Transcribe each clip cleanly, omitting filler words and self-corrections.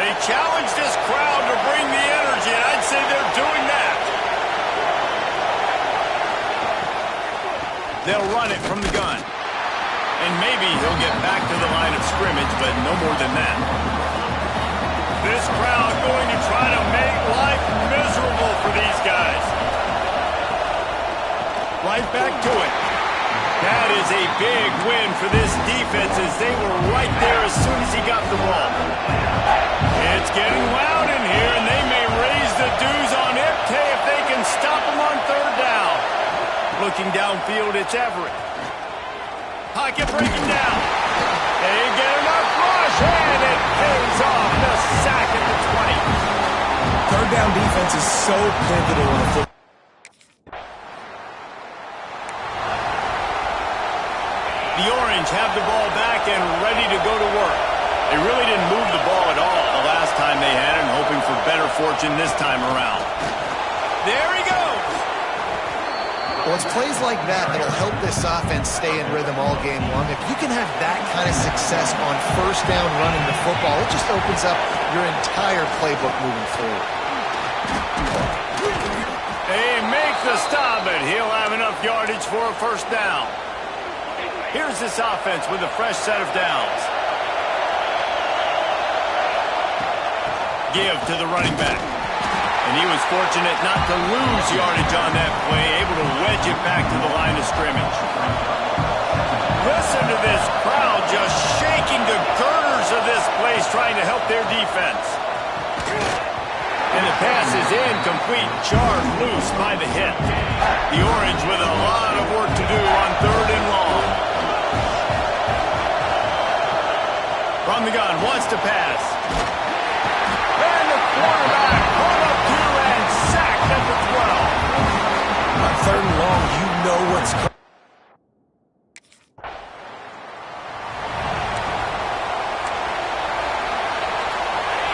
They challenge this crowd to bring the energy, and I'd say they're doing that. They'll run it from the gun. And maybe he'll get back to the line of scrimmage, but no more than that. This crowd going to try to make life miserable for these guys. Right back to it. That is a big win for this defense as they were right there as soon as he got the ball. It's getting loud in here, and they may raise the dues on Ipke if they can stop him on third down. Looking downfield, it's Everett. Pocket breaking down. They get enough rush, and it pays off the sack at the 20. Third down defense is so pivotal in a football. The Orange have the ball back and ready to go to work. They really didn't move the ball at all the last time they had it, and hoping for better fortune this time around. There he goes. Well, it's plays like that that'll help this offense stay in rhythm all game long. If you can have that kind of success on first down running the football, it just opens up your entire playbook moving forward. They make the stop, but he'll have enough yardage for a first down. Here's this offense with a fresh set of downs. Give to the running back. And he was fortunate not to lose yardage on that play, able to wedge it back to the line of scrimmage. Listen to this crowd just shaking the girders of this place, trying to help their defense. And the pass is incomplete, jarred loose by the hit. The Orange with a lot of work to do on third and long. From the gun, wants to pass. And the quarterback brought up to and sacked at the 12. On third and long, you know what's coming.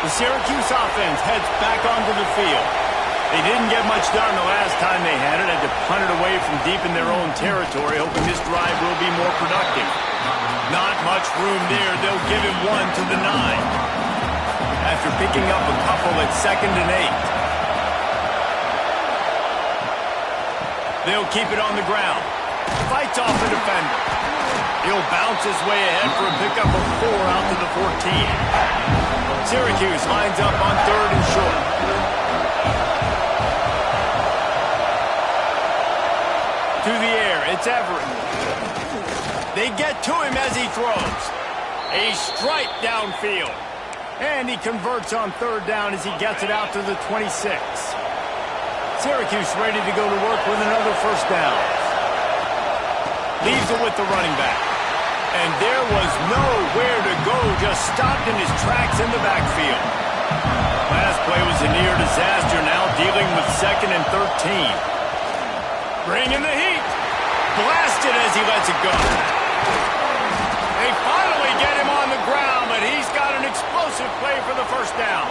The Syracuse offense heads back onto the field. They didn't get much done the last time they had it. Had to punt it away from deep in their own territory, hoping this drive will be more productive. Not much room there. They'll give him one to the 9. After picking up a couple at 2nd and 8. They'll keep it on the ground. Fights off the defender. He'll bounce his way ahead for a pickup of 4 out to the 14. Syracuse lines up on third and short. To the air, it's Everett. They get to him as he throws. A strike downfield. And he converts on third down as he gets it out to the 26. Syracuse ready to go to work with another first down. Leaves it with the running back. And there was nowhere to go, just stopped in his tracks in the backfield. Last play was a near disaster, now dealing with 2nd and 13. Bringing the heat. Blasted as he lets it go. They finally get him on the ground, but he's got an explosive play for the first down.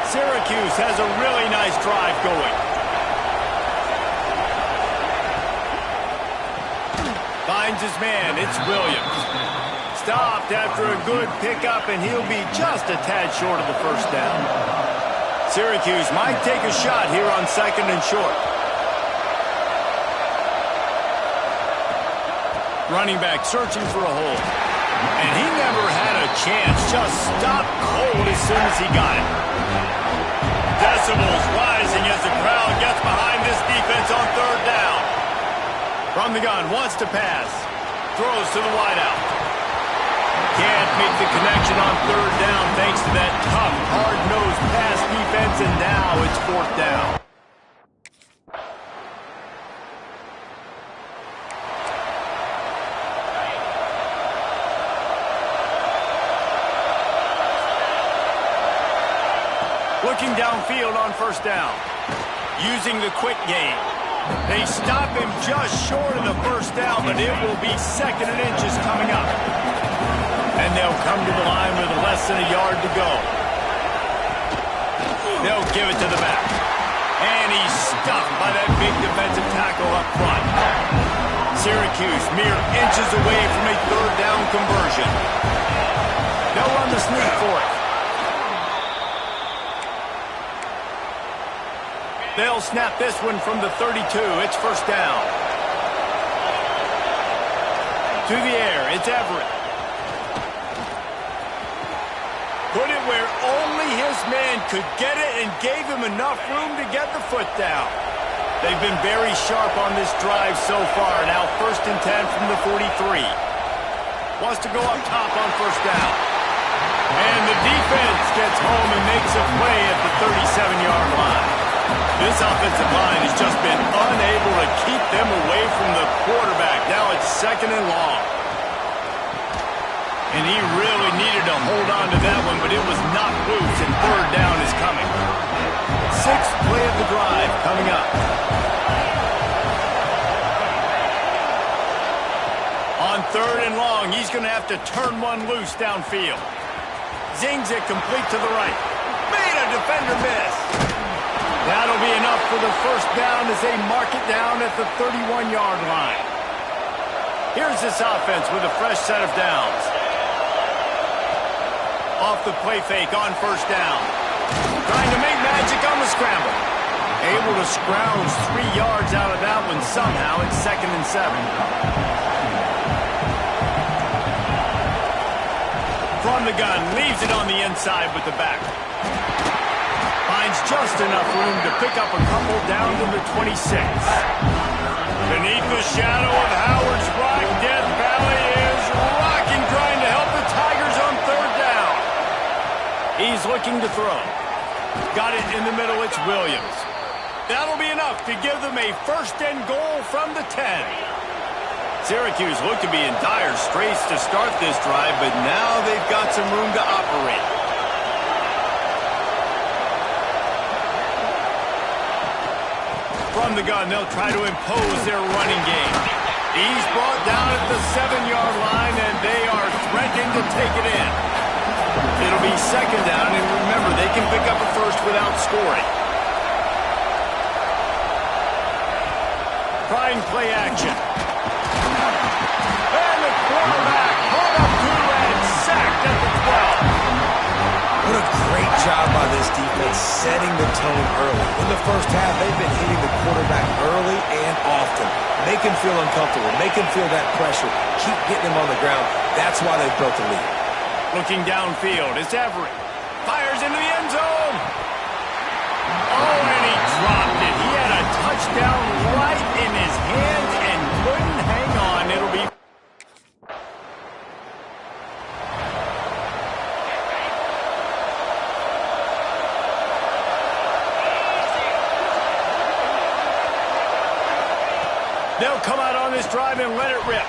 Syracuse has a really nice drive going. Finds his man, it's Williams. Stopped after a good pickup, and he'll be just a tad short of the first down. Syracuse might take a shot here on 2nd and short. Running back searching for a hole. And he never had a chance, just stopped cold as soon as he got it. Decibels rising as the crowd gets behind this defense on third down. From the gun, wants to pass. Throws to the wideout. Can't make the connection on third down thanks to that tough, hard-nosed pass defense, and now it's 4th down. Looking downfield on first down. Using the quick game. They stop him just short of the first down, but it will be 2nd and inches coming up. And they'll come to the line with less than a yard to go. They'll give it to the back. And he's stuffed by that big defensive tackle up front. Syracuse mere inches away from a third down conversion. They'll run the sneak for it. They'll snap this one from the 32. It's first down. To the air, it's Everett. Put it where only his man could get it and gave him enough room to get the foot down. They've been very sharp on this drive so far. Now first and 10 from the 43. Wants to go up top on first down. And the defense gets home and makes a play at the 37-yard line. This offensive line has just been unable to keep them away from the quarterback. Now it's second and long. And he really needed to hold on to that one, but it was knocked loose, and third down is coming. Sixth play of the drive coming up. On third and long, he's going to have to turn one loose downfield. Zings it complete to the right. Made a defender miss. That'll be enough for the first down as they mark it down at the 31-yard line. Here's this offense with a fresh set of downs. Off the play fake on first down. Trying to make magic on the scramble. Able to scrounge 3 yards out of that one somehow. It's second and 7. From the gun, leaves it on the inside with the back. Finds just enough room to pick up a couple down to the 26. Beneath the shadow of Howard's Rock, Death Valley is rocking, trying to help the Tigers on third down. He's looking to throw. Got it in the middle, it's Williams. That'll be enough to give them a first and goal from the 10. Syracuse looked to be in dire straits to start this drive, but now they've got some room to operate. From the gun, they'll try to impose their running game. He's brought down at the 7-yard line, and they are threatening to take it in. It'll be second down, and remember, they can pick up a first without scoring. Trying play action. And the quarterback brought up to and sacked at the 12. What a great job by this defense setting the tone early. In the first half, they've been hitting the quarterback early and often. Make him feel uncomfortable. Make him feel that pressure. Keep getting him on the ground. That's why they built the lead. Looking downfield, it's Everett. Fires into the end zone. Oh, and he dropped it. He had a touchdown right in his hands and couldn't hang on. It'll be... They'll come out on this drive and let it rip.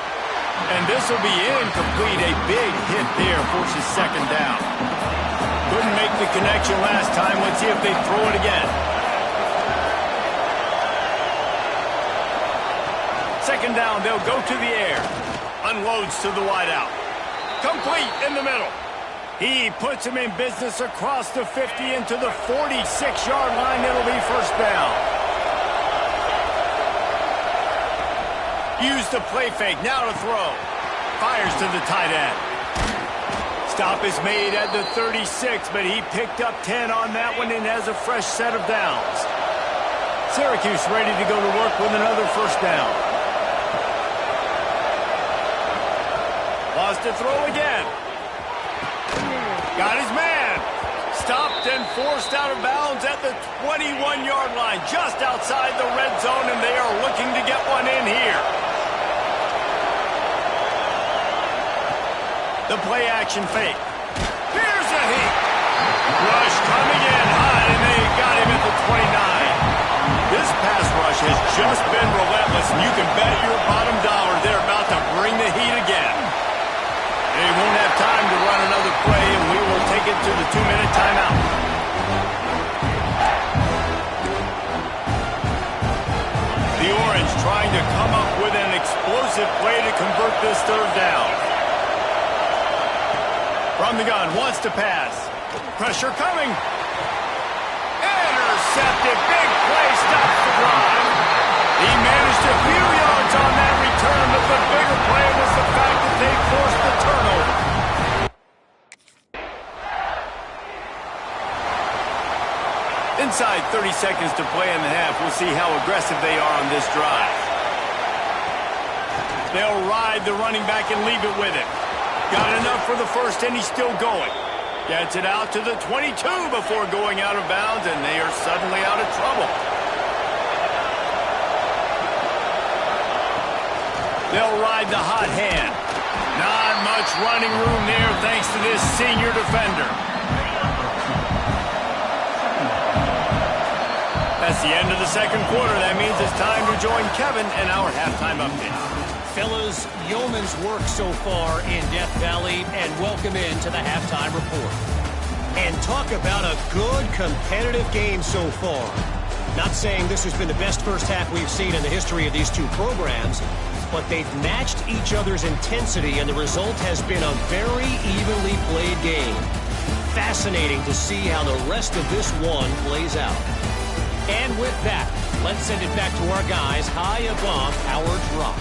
And this will be incomplete. A big hit there forces second down. Couldn't make the connection last time. Let's see if they throw it again. Second down, they'll go to the air. Unloads to the wideout. Complete in the middle. He puts him in business across the 50 into the 46-yard line. It'll be first down. Use the play fake, now to throw. Fires to the tight end. Stop is made at the 36, but he picked up 10 on that one and has a fresh set of downs. Syracuse ready to go to work with another first down. Wants to throw again. Got his man. Stopped and forced out of bounds at the 21-yard line, just outside the red zone, and they are looking to get one in here. The play action fake. Here's a hit. Rush coming in hot, and they got him at the 29. This pass rush has just been relentless, and you can bet your bottom dollar they're about to bring the heat again. They won't have time to run another play, and we will take it to the 2-minute timeout. The Orange trying to come up with an explosive play to convert this third down. From the gun, wants to pass. Pressure coming. Intercepted. Big play, stops the drive. He managed a few yards on that return, but the bigger play was the fact that they forced the turnover. Inside 30 seconds to play in the half. We'll see how aggressive they are on this drive. They'll ride the running back and leave it with him. Got enough for the first, and he's still going. Gets it out to the 22 before going out of bounds, and they are suddenly out of trouble. They'll ride the hot hand. Not much running room there thanks to this senior defender. That's the end of the second quarter. That means it's time to join Kevin in our halftime update. Fellas, yeoman's work so far in Death Valley, and welcome into the halftime report. And talk about a good competitive game so far. Not saying this has been the best first half we've seen in the history of these two programs, but they've matched each other's intensity, and the result has been a very evenly played game. Fascinating to see how the rest of this one plays out. And with that, let's send it back to our guys high above Howard's Rock.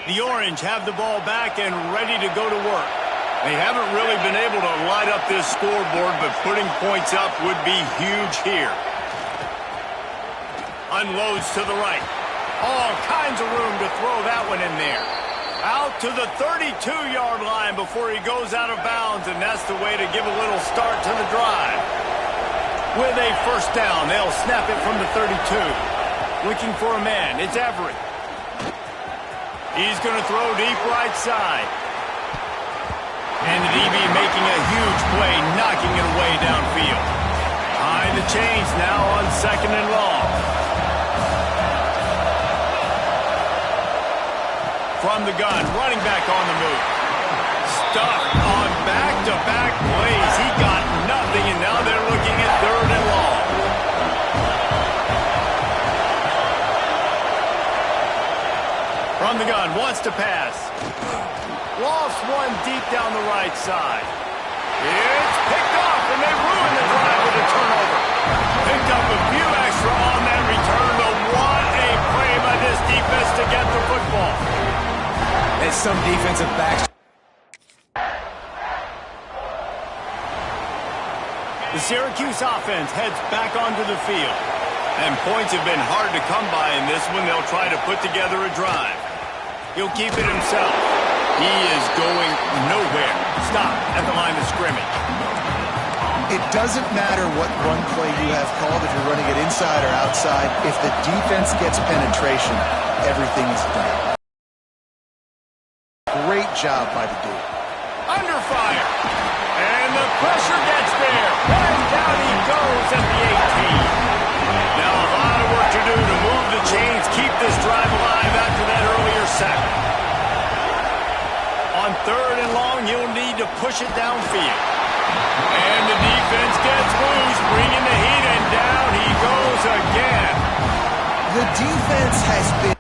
The Orange have the ball back and ready to go to work. They haven't really been able to light up this scoreboard, but putting points up would be huge here. Unloads to the right. All kinds of room to throw that one in there. Out to the 32-yard line before he goes out of bounds, and that's the way to give a little start to the drive. With a first down, they'll snap it from the 32. Looking for a man. It's Everett. He's going to throw deep right side. And the DB making a huge play, knocking it away downfield. Behind the chains now on second and long. From the gun, running back on the move. Stuck on back-to-back plays. He got nothing, and now they're looking at third and long. From the gun, wants to pass. Lost one deep down the right side. It's picked off, and they ruin the drive with a turnover. Picked up a few extra on that return, but what a play by this defense to get the football. And some defensive backs. The Syracuse offense heads back onto the field. And points have been hard to come by in this one. They'll try to put together a drive. He'll keep it himself. He is going nowhere. Stop at the line of scrimmage. It doesn't matter what run play you have called, if you're running it inside or outside. If the defense gets penetration, everything is done. Great job by the dude. Under fire. And the pressure gets there. And down he goes at the 18. Now a lot of work to do to move the chains, keep this drive alive after that earlier sack. On third and long, you'll need to push it downfield. And the defense gets loose, bringing the heat, and down he goes again. The defense has been...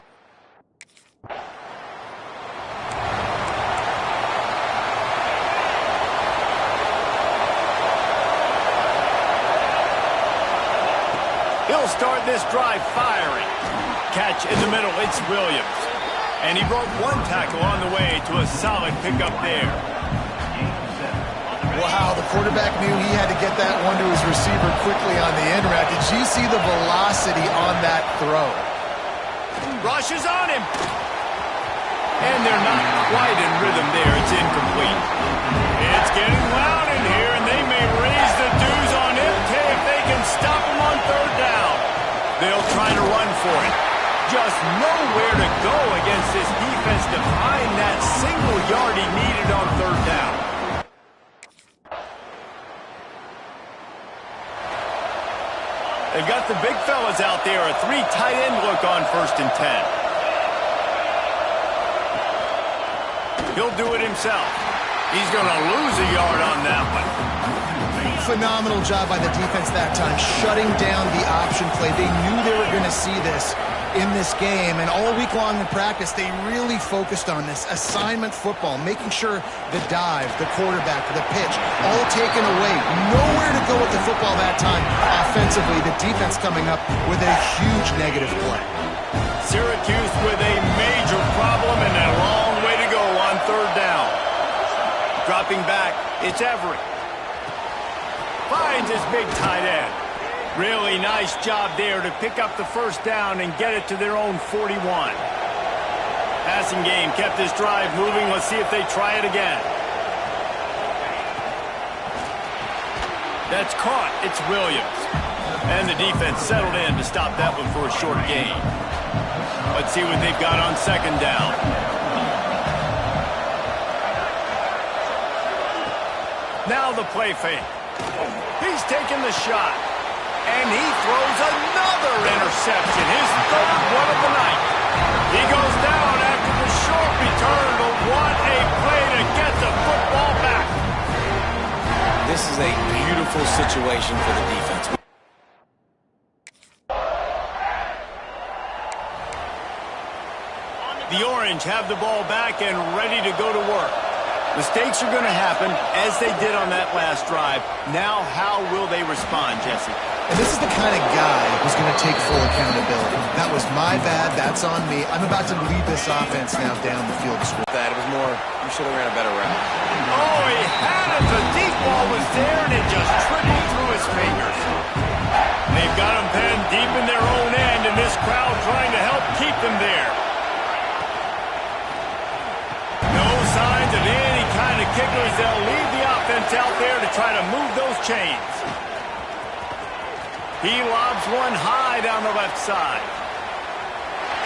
He'll start this drive firing. Catch in the middle, it's Williams. And he broke one tackle on the way to a solid pickup there. Wow, the quarterback knew he had to get that one to his receiver quickly on the end route. Did you see the velocity on that throw? Rushes on him. And they're not quite in rhythm there. It's incomplete. It's getting loud in here, and they may raise the dues on MK if they can stop him on third down. They'll try to run for it. Just nowhere to go against this defense to find that single yard he needed on third down. They've got the big fellas out there, a 3 tight end look on 1st and 10. He'll do it himself. He's going to lose a yard on that one. Phenomenal job by the defense that time, shutting down the option play. They knew they were going to see this. in this game, and all week long in practice, they really focused on this assignment football, making sure the dive, the quarterback, the pitch, all taken away. Nowhere to go with the football that time. Offensively, the defense coming up with a huge negative play. Syracuse with a major problem and a long way to go on third down. Dropping back, it's Everett. Finds his big tight end. Really nice job there to pick up the first down and get it to their own 41. Passing game kept this drive moving. Let's see if they try it again. That's caught. It's Williams. And the defense settled in to stop that one for a short gain. Let's see what they've got on second down. Now the play fake. He's taking the shot. And he throws another interception, his third one of the night. He goes down after the short return, but what a play to get the football back. This is a beautiful situation for the defense. The Orange have the ball back and ready to go to work. Mistakes are going to happen, as they did on that last drive. Now, how will they respond, Jesse? And this is the kind of guy who's going to take full accountability. That was my bad. That's on me. I'm about to lead this offense now down the field to score. It was more, you should have ran a better route. Oh, he had it. The deep ball was there, and it just trickled through his fingers. They've got him penned deep in their own end, and this crowd trying to help keep them there. No signs of any kind of kickers. They'll leave the offense out there to try to move those chains. He lobs one high down the left side.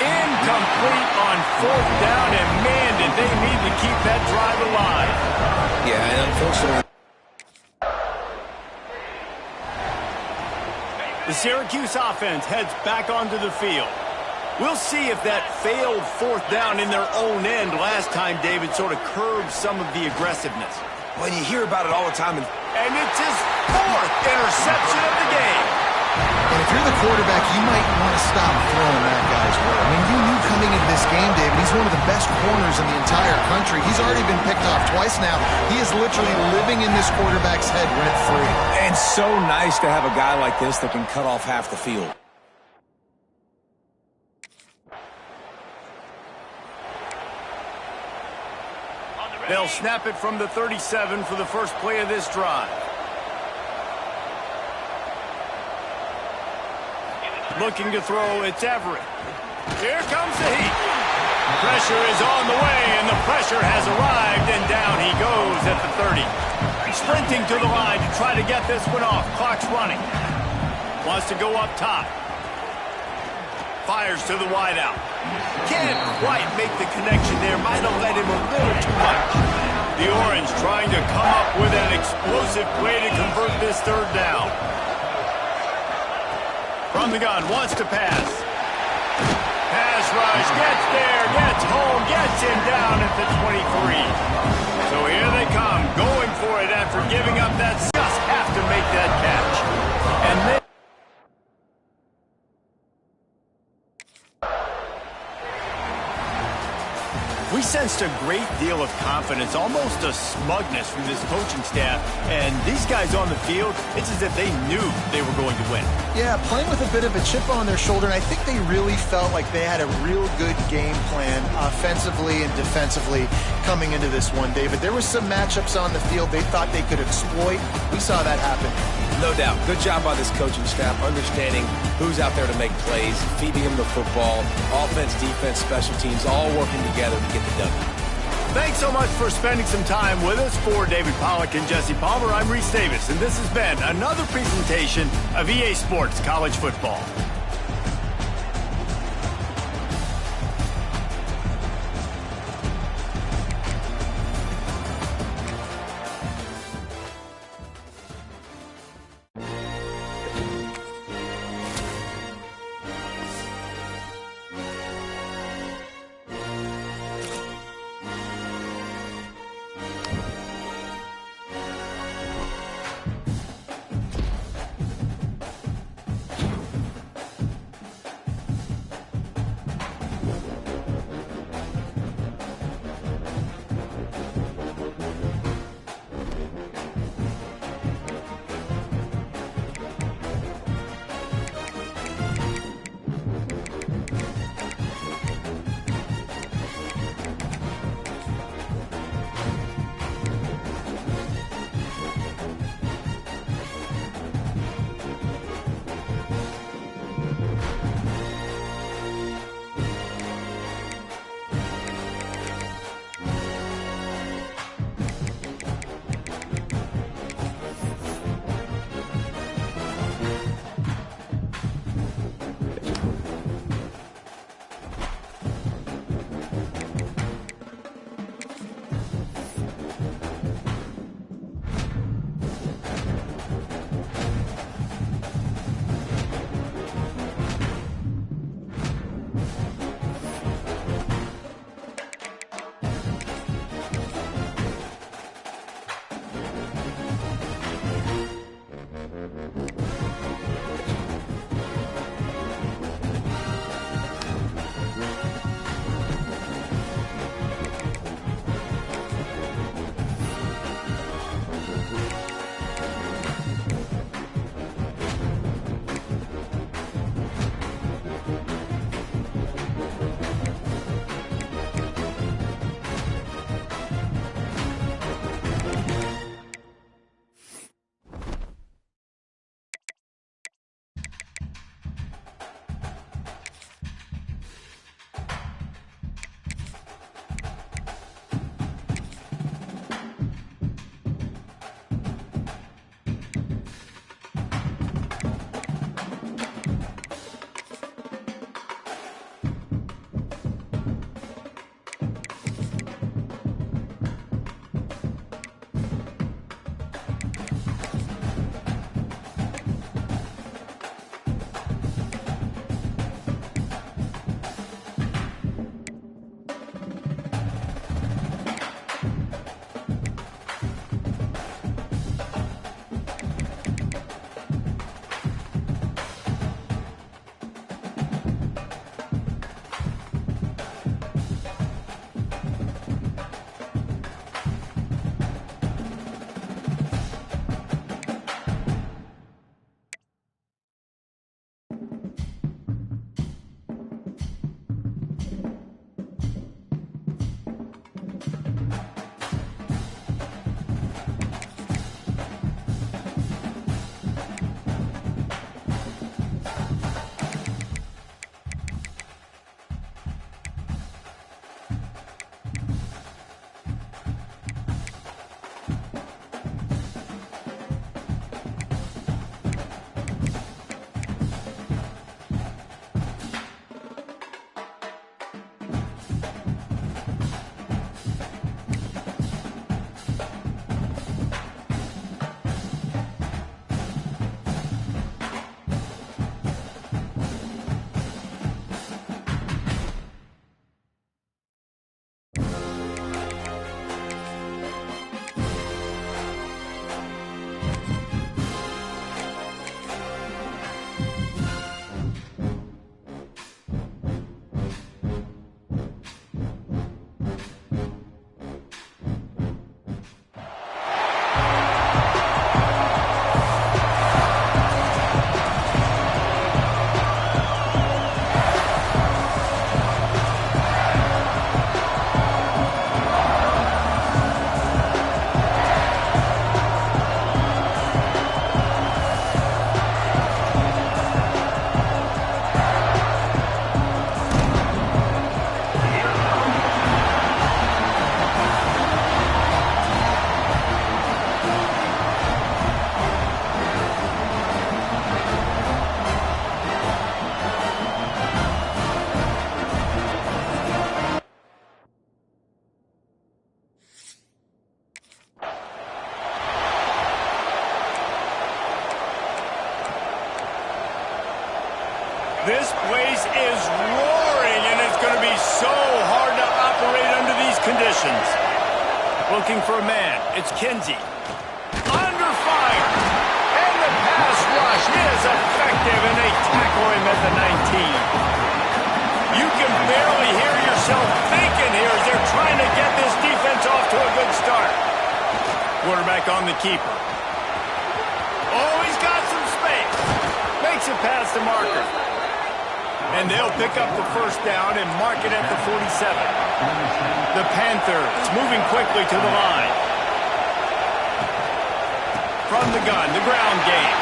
Incomplete on fourth down, and man, did they need to keep that drive alive. Yeah, and unfortunately, the Syracuse offense heads back onto the field. We'll see if that failed fourth down in their own end last time, David, sort of curbed some of the aggressiveness. when you hear about it all the time. And it's his fourth interception of the game. And if you're the quarterback, you might want to stop throwing that guy's way. I mean, you knew coming into this game, David, he's one of the best corners in the entire country. He's already been picked off twice now. He is literally living in this quarterback's head rent-free. And so nice to have a guy like this that can cut off half the field. They'll snap it from the 37 for the first play of this drive. Looking to throw, it's Everett. Here comes the heat. Pressure is on the way, and the pressure has arrived, and down he goes at the 30. Sprinting to the line to try to get this one off. Clock's running. Wants to go up top. Fires to the wideout. Can't quite make the connection there. Might have led him a little too much. The Orange trying to come up with an explosive play to convert this third down. From the gun, wants to pass. Pass rush, gets there, gets home, gets him down at the 23. So here they come, going for it after giving up that. Just have to make that catch. And then we sensed a great deal of confidence, almost a smugness from this coaching staff. And these guys on the field, it's as if they knew they were going to win. Yeah, playing with a bit of a chip on their shoulder, and I think they really felt like they had a real good game plan offensively and defensively coming into this one, David. There were some matchups on the field they thought they could exploit. We saw that happen. No doubt. Good job by this coaching staff, understanding who's out there to make plays, feeding them the football, offense, defense, special teams, all working together to get the W. Thanks so much for spending some time with us. For David Pollack and Jesse Palmer, I'm Reese Davis, and this has been another presentation of EA Sports College Football. formations. Looking for a man. It's Kinsey. Under fire. And the pass rush is effective, and they tackle him at the 19. You can barely hear yourself thinking here as they're trying to get this defense off to a good start. Quarterback on the keeper. Oh, he's got some space. Makes it past the marker. And they'll pick up the first down and mark it at the 47. The Panthers moving quickly to the line. From the gun, the ground game.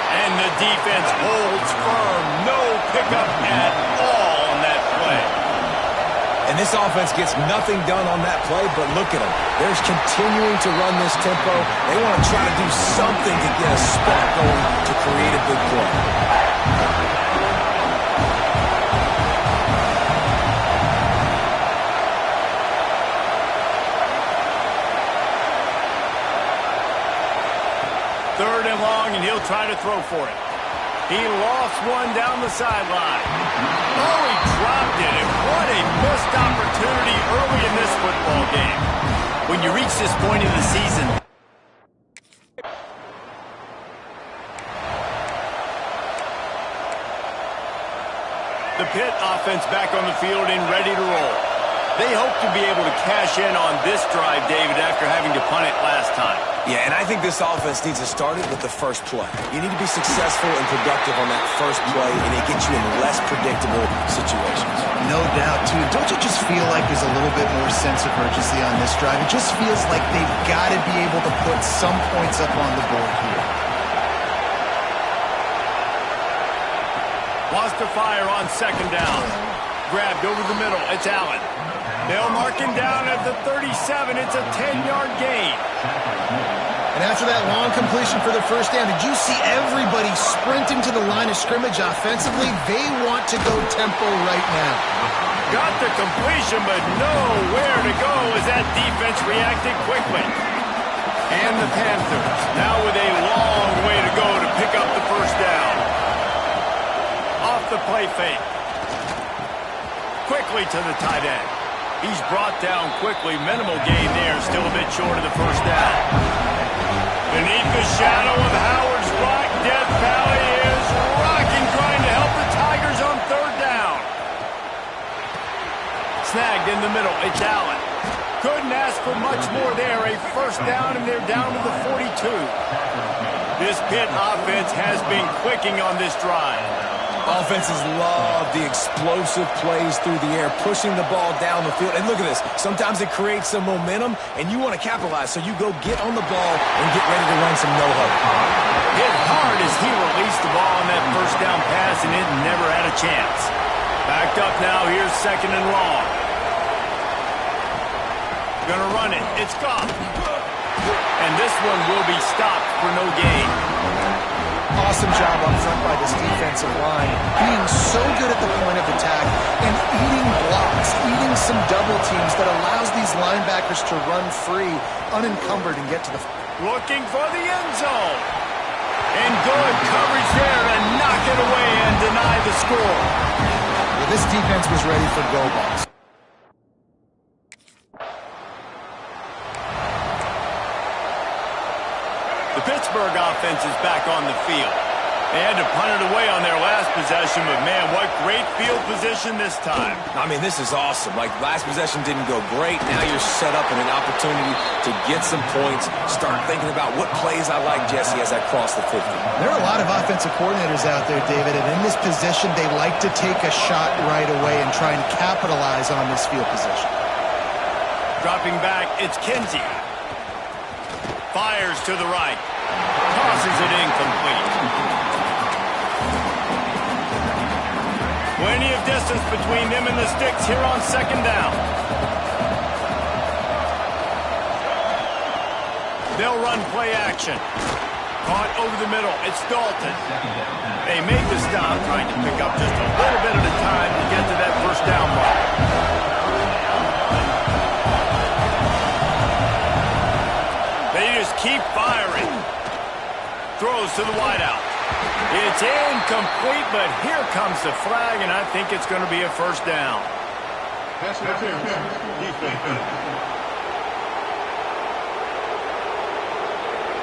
And the defense holds firm. No pickup at all on that play. And this offense gets nothing done on that play, but look at them. They're continuing to run this tempo. They want to try to do something to get a spark going to create a big play. Third and long, and he'll try to throw for it. He lost one down the sideline. Oh, he dropped it, and what a missed opportunity early in this football game. When you reach this point in the season, the Pitt offense back on the field and ready to roll. They hope to be able to cash in on this drive, David, after having to punt it last time. Yeah, and I think this offense needs to start it with the first play. You need to be successful and productive on that first play, and it gets you in less predictable situations. No doubt, too. Don't you just feel like there's a little bit more sense of urgency on this drive? It just feels like they've got to be able to put some points up on the board here. Wants to fire on second down. Grabbed over the middle. It's Allen. They'll mark him down at the 37. It's a 10-yard gain. And after that long completion for the first down, did you see everybody sprinting to the line of scrimmage offensively? They want to go tempo right now. Got the completion, but nowhere to go as that defense reacted quickly. And the Panthers now with a long way to go to pick up the first down. Off the play fake. Quickly to the tight end. He's brought down quickly. Minimal gain there. Still a bit short of the first down. Beneath the shadow of Howard's Rock, Death Valley is rocking, trying to help the Tigers on third down. Snagged in the middle. It's Allen. Couldn't ask for much more there. A first down, and they're down to the 42. This Pitt offense has been clicking on this drive. Offenses love the explosive plays through the air, pushing the ball down the field. And look at this. Sometimes it creates some momentum, and you want to capitalize. So you go get on the ball and get ready to run some no-huddle. Hit hard as he released the ball on that first down pass, and it never had a chance. Backed up now. Here's second and long. Gonna run it. It's Goff. And this one will be stopped for no gain. Awesome job up front by this defensive line, being so good at the point of attack and eating blocks, eating some double teams that allows these linebackers to run free, unencumbered, and get to the... Looking for the end zone. And good coverage there to knock it away and deny the score. Well, this defense was ready for go balls. The Pittsburgh offense is back on the field. They had to punt it away on their last possession, but man, what great field position this time. I mean, this is awesome. Like, last possession didn't go great. Now you're set up in an opportunity to get some points. Start thinking about what plays I like, Jesse, as I cross the 50. There are a lot of offensive coordinators out there, David, and in this position, they like to take a shot right away and try and capitalize on this field position. Dropping back, it's Kinsey. Fires to the right. Tosses it incomplete. Plenty of distance between them and the sticks here on second down. They'll run play action. Caught over the middle. It's Dalton. They make the stop, trying to pick up just a little bit at a time to get to that first down mark. They just keep firing. Throws to the wideout. It's incomplete, but here comes the flag, and I think it's going to be a first down. Pass interference. Defense.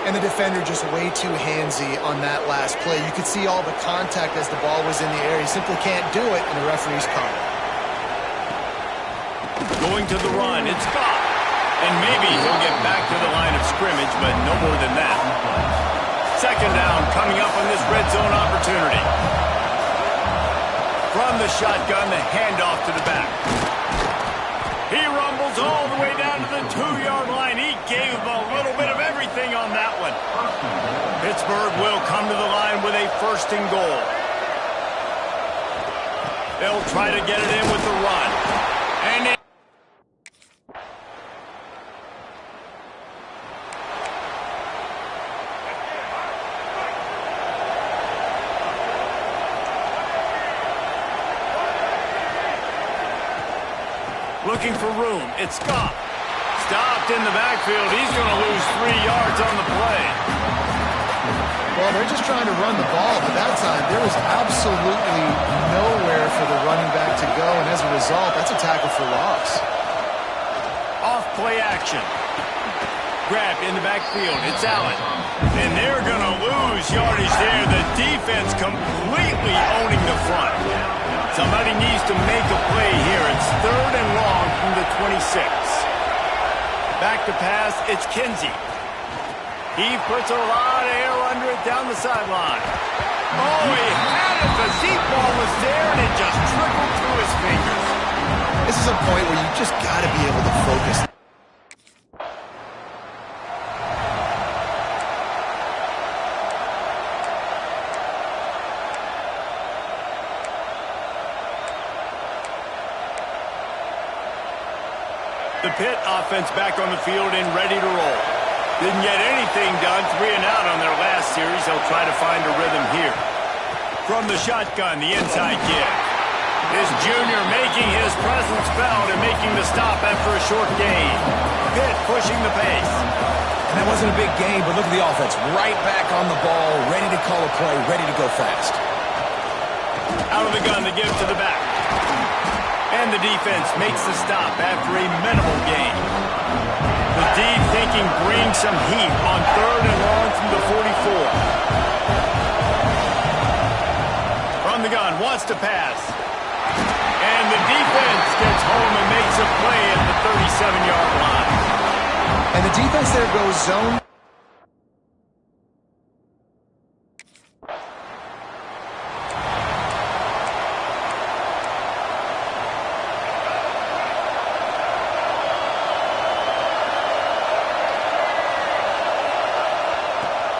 And the defender just way too handsy on that last play. You could see all the contact as the ball was in the air. He simply can't do it, and the referee's calling. Going to the run, it's Scott. And maybe he'll get back to the line of scrimmage, but no more than that. Second down coming up on this red zone opportunity. From the shotgun, the handoff to the back. He rumbles all the way down to the 2-yard line. He gave him a little bit of everything on that one. Pittsburgh will come to the line with a 1st and goal. They'll try to get it in with the run. And looking for room. It's Scott. Stopped in the backfield. He's going to lose 3 yards on the play. Well, they're just trying to run the ball, but that time there was absolutely nowhere for the running back to go, and as a result, that's a tackle for loss. Off play action. Grabbed in the backfield. It's Allen. And they're going to lose yardage there. The defense completely owning the front. Somebody needs to make a play here. It's 3rd and long from the 26. Back to pass, it's Kinsey. He puts a lot of air under it down the sideline. Oh, he had it. The deep ball was there, and it just trickled through his fingers. This is a point where you just got to be able to focus. The Pitt offense back on the field and ready to roll. Didn't get anything done, 3 and out on their last series. They'll try to find a rhythm here. From the shotgun, the inside kick. This junior making his presence felt and making the stop after a short gain. Pitt pushing the pace. And that wasn't a big gain, but look at the offense. Right back on the ball, ready to call a play, ready to go fast. Out of the gun, the give to the back. And the defense makes the stop after a minimal gain. The D thinking bring some heat on 3rd and long from the 44. From the gun, wants to pass. And the defense gets home and makes a play at the 37-yard line. And the defense there goes zone.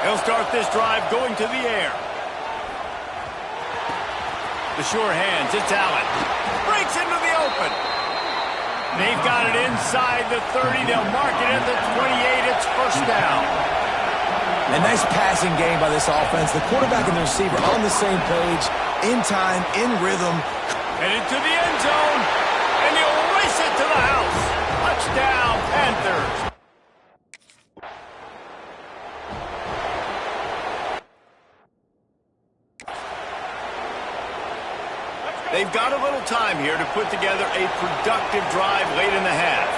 He'll start this drive going to the air. The sure hands, it's Allen. Breaks into the open. They've got it inside the 30. They'll mark it at the 28. It's 1st down. A nice passing game by this offense. The quarterback and the receiver on the same page, in time, in rhythm. Headed to the end zone, and he'll race it to the house. Touchdown, Panthers. They've got a little time here to put together a productive drive late in the half.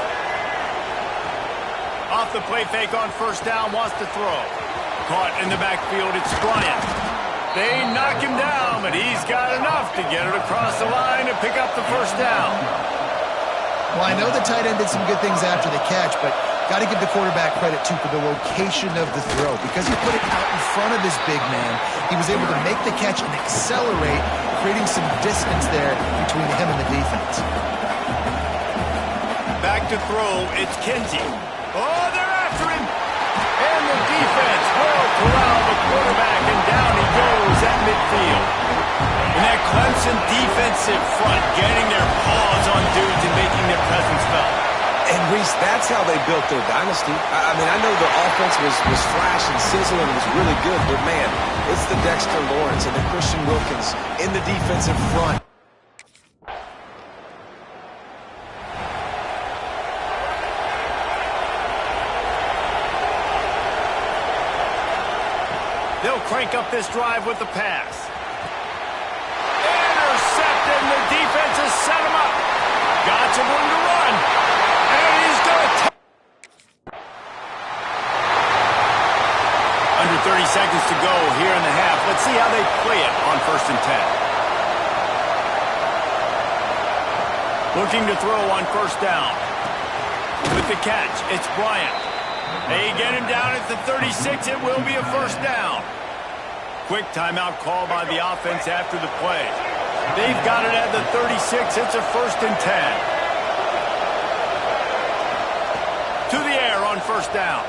Off the play fake on 1st down, wants to throw. Caught in the backfield, it's Bryant. They knock him down, but he's got enough to get it across the line and pick up the 1st down. Well, I know the tight end did some good things after the catch, but got to give the quarterback credit, too, for the location of the throw. Because he put it out in front of his big man, he was able to make the catch and accelerate, creating some distance there between him and the defense. Back to throw, it's Kinsey. Oh, they're after him. And the defense will corral the quarterback, and down he goes at midfield. And that Clemson defensive front getting their paws on dudes and making their presence felt. And, Reese, that's how they built their dynasty. I mean, I know the offense was flash and sizzle and was really good, but, man, it's the Dexter Lawrence and the Christian Wilkins in the defensive front. They'll crank up this drive with the pass. Intercepted, and the defense has set him up. Got some Looking to throw on first down. With the catch, it's Bryant. They get him down at the 36. It will be a first down. Quick timeout call by the offense after the play. They've got it at the 36. It's a 1st and 10. To the air on first down.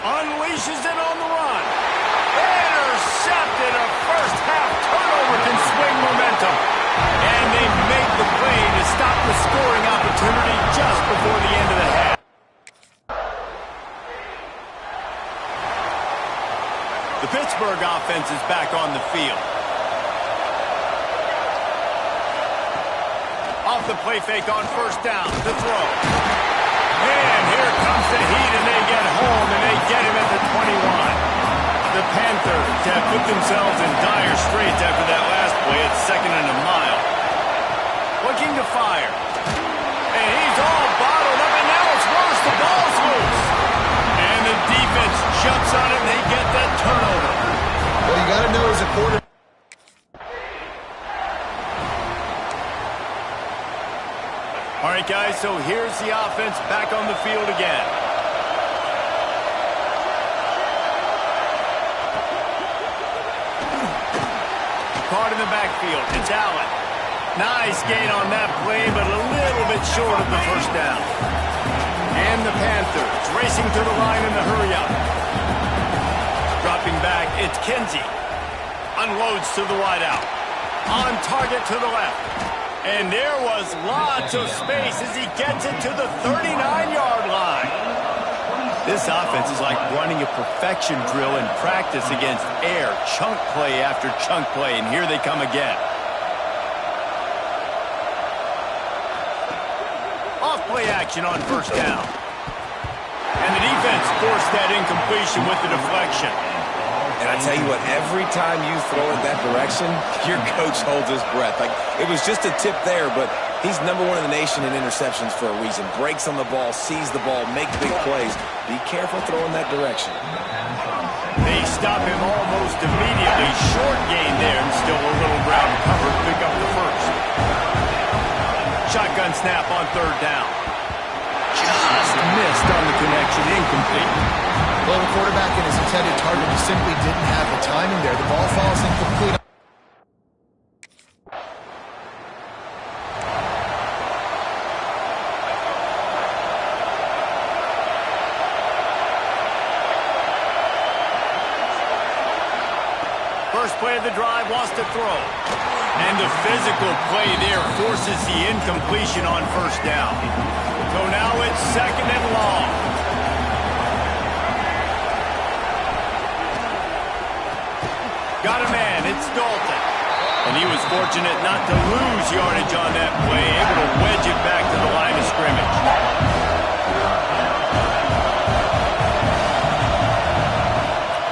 Unleashes it on the run. Intercepted. A first half turnover can swing momentum. And they make the play to stop the scoring opportunity just before the end of the half. The Pittsburgh offense is back on the field. Off the play fake on first down. The throw. And here comes the heat, and they get home, and they get him at the 21. The Panthers have put themselves in dire straits after that last play. It's 2nd and a mile. Looking to fire. And he's all bottled up, and now it's worse. The ball's loose. And the defense jumps on it, and they get that turnover. Well, you got to know as a quarterback. All right, guys, so here's the offense back on the field again. Caught in the backfield. It's Allen. Nice gain on that play, but a little bit short of the first down. And the Panthers racing to the line in the hurry-up. Dropping back, it's Kinsey. Unloads to the wideout. On target to the left. And there was lots of space as he gets it to the 39-yard line. This offense is like running a perfection drill in practice against air. Chunk play after chunk play, and here they come again. Off-play action on first down. And the defense forced that incompletion with the deflection. And I tell you what, every time you throw it that direction, your coach holds his breath. Like, it was just a tip there, but he's #1 in the nation in interceptions for a reason. Breaks on the ball, sees the ball, make big plays. Be careful throwing that direction. They stop him almost immediately. Short gain there, and still a little ground cover to pick up the first. Shotgun snap on third down. Just missed on the connection, incomplete. Well, the quarterback and his intended target just simply didn't have the timing there. The ball falls incomplete. First play of the drive, lost a throw. And the physical play there forces the incompletion on first down. So now it's 2nd and long. Got a man, it's Dalton. And he was fortunate not to lose yardage on that play, able to wedge it back to the line of scrimmage.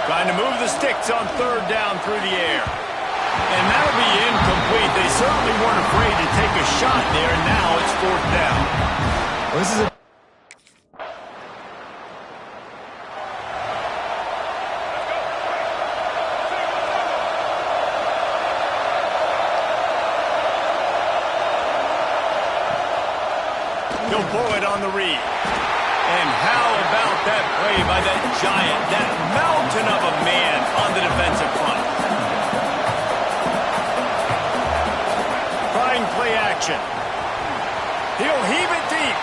Trying to move the sticks on third down through the air. And that'll be incomplete. They certainly weren't afraid to take a shot there, and now it's 4th down. Well, this is a He'll pull it on the read. And how about that play by that giant, that mountain of a man on the defensive front? Trying play action. He'll heave it deep.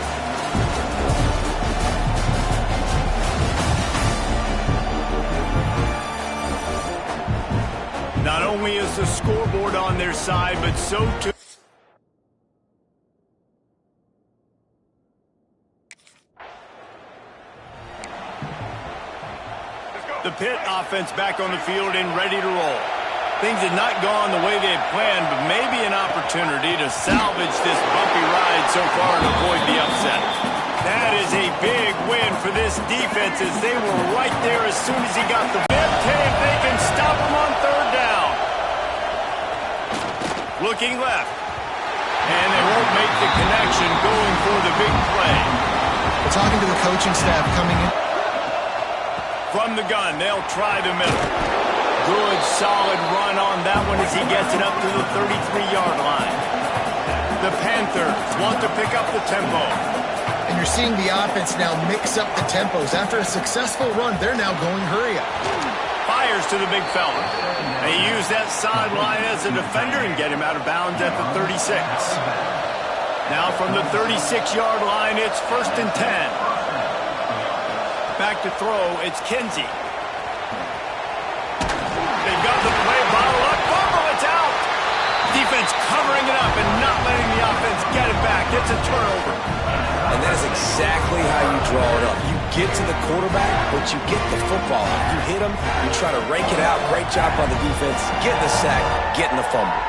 Not only is the scoreboard on their side, but so too. The Pitt offense back on the field and ready to roll. Things had not gone the way they had planned, but maybe an opportunity to salvage this bumpy ride so far and avoid the upset. That is a big win for this defense as they were right there as soon as he got the ball. If they can stop him on third down. Looking left. And they won't make the connection going for the big play. We're talking to the coaching staff coming in. From the gun, they'll try the middle. Good, solid run on that one as he gets it up to the 33-yard line. The Panthers want to pick up the tempo. And you're seeing the offense now mix up the tempos. After a successful run, they're now going hurry up. Fires to the big fella. They use that sideline as a defender and get him out of bounds at the 36. Now from the 36-yard line, it's 1st and 10. Back to throw, it's Kinsey. They've got the play bottled up. Fumble, it's out. Defense covering it up and not letting the offense get it back. It's a turnover. And that is exactly how you draw it up. You get to the quarterback, but you get the football out. You hit him, you try to rake it out. Great job by the defense. Getting the sack, getting the fumble.